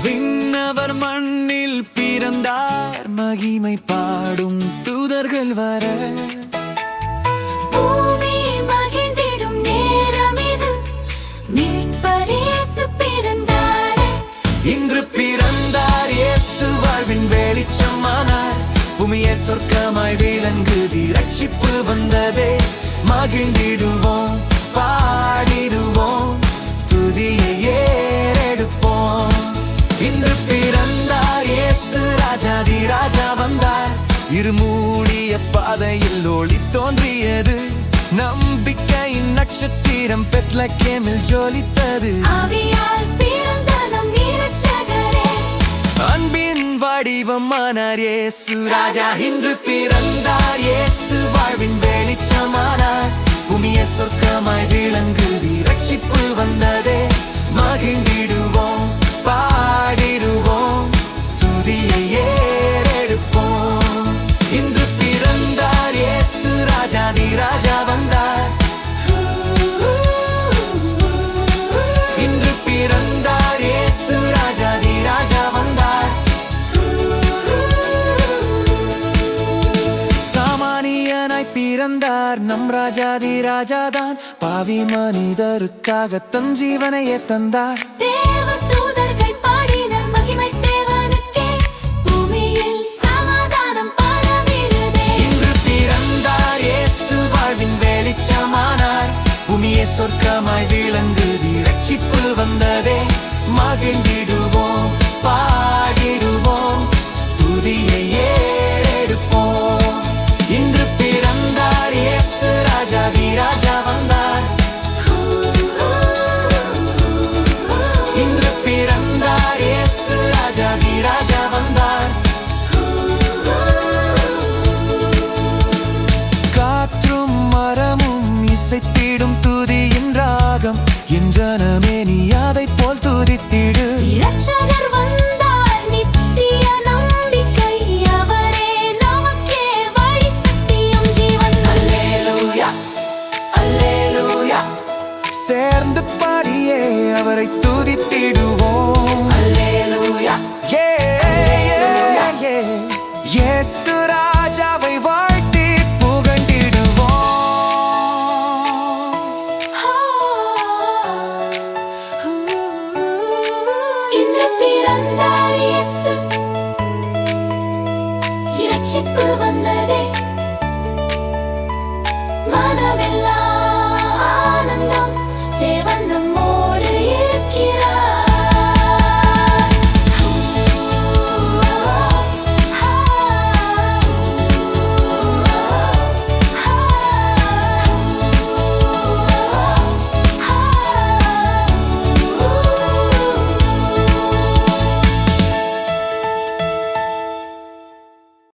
விண்ணவர் மண்ணில் பிறந்தார், மகிமை பாடும் தூதர்கள் வர. பூமி மகிழ்ந்திடும் நேரம் இது, மீட்பர் இயேசு பிறந்தார். இன்று பிறந்தார் இயேசு, வாழ்வின் வெளிச்சமானார். பூமியே சொர்க்கமாய் விளங்குதி, ரட்சிப்பு வந்ததே. மகிழ்ந்திடுவோம், பாடிடுவோம், துதியை ஏறெடுப்போம். இன்று பிறந்தார் இயேசு, ராஜாதி ராஜா வந்தார். இருமூடிய பாதையில் ஒளி தோன்றியது, நம்பிக்கையின் நட்சத்திரம் பெத்லகேமில் ஜொலித்தது. ஆவியால் பிறந்த நம் இரட்சகரே, அன்பின் வடிவமானார் இயேசு ராஜா. இன்று பிறந்தார் இயேசு, வாழ்வின் வெளிச்சமானார். பூமியே சொர்க்கமாய் விளங்குதி, ரட்சிப்பு வந்ததே. மகிழ்ந்திடுவோம், பாடிடுவோம், துதியை ஏறெடுப்போம். இன்று பிறந்தார் இயேசு, ராஜாதி ராஜா வந்தார். இன்று பிறந்தார் இயேசு, ராஜாதி ராஜா வந்தார். சாமானியனாய் பிறந்தார் நம் ராஜாதி ராஜாதான். பாவி மனிதருக்காக தம் ஜீவனையே தந்தார். தேவதூதர்கள் பாடினர் மகிமை தேவனுக்கே, பூமியில் சமாதானம் பரவிடுதே. இன்று பிறந்தார் இயேசு, வாழ்வின் வெளிச்சமானார். பூமியே சொர்க்கமாய் விளங்குதி, ரட்சிப்பு வந்ததே. மகிழ்ந்திடுவோம், பாடிடுவோம், துதியை ஏறெடுப்போம். இன்று பிறந்தார் இயேசு, ராஜாதி ராஜா வந்தார். இன்று பிறந்தார் இயேசு, ராஜாதி ராஜா வந்தார். காற்றும் மரமும் இசைத்திடும் துதியின் ராகம், என் ஜனமே நீ அதைப் போல் துதித்திடு. இரட்சகர் வந்தார், நித்திய நம்பிக்கை அவரே, நமக்கே வழி சத்தியம் ஜீவன். அல்லேலூயா, அல்லேலூயா, சேர்ந்து பாடியே அவரை துதித்திடுவோம். அல்லேலூயா, இயேசு ராஜாவை வாழ்த்தி புகழ்ந்திடுவோம். இன்று பிறந்தார் இயேசு, இரட்சிப்பு வந்ததே. மனமெல்லாம்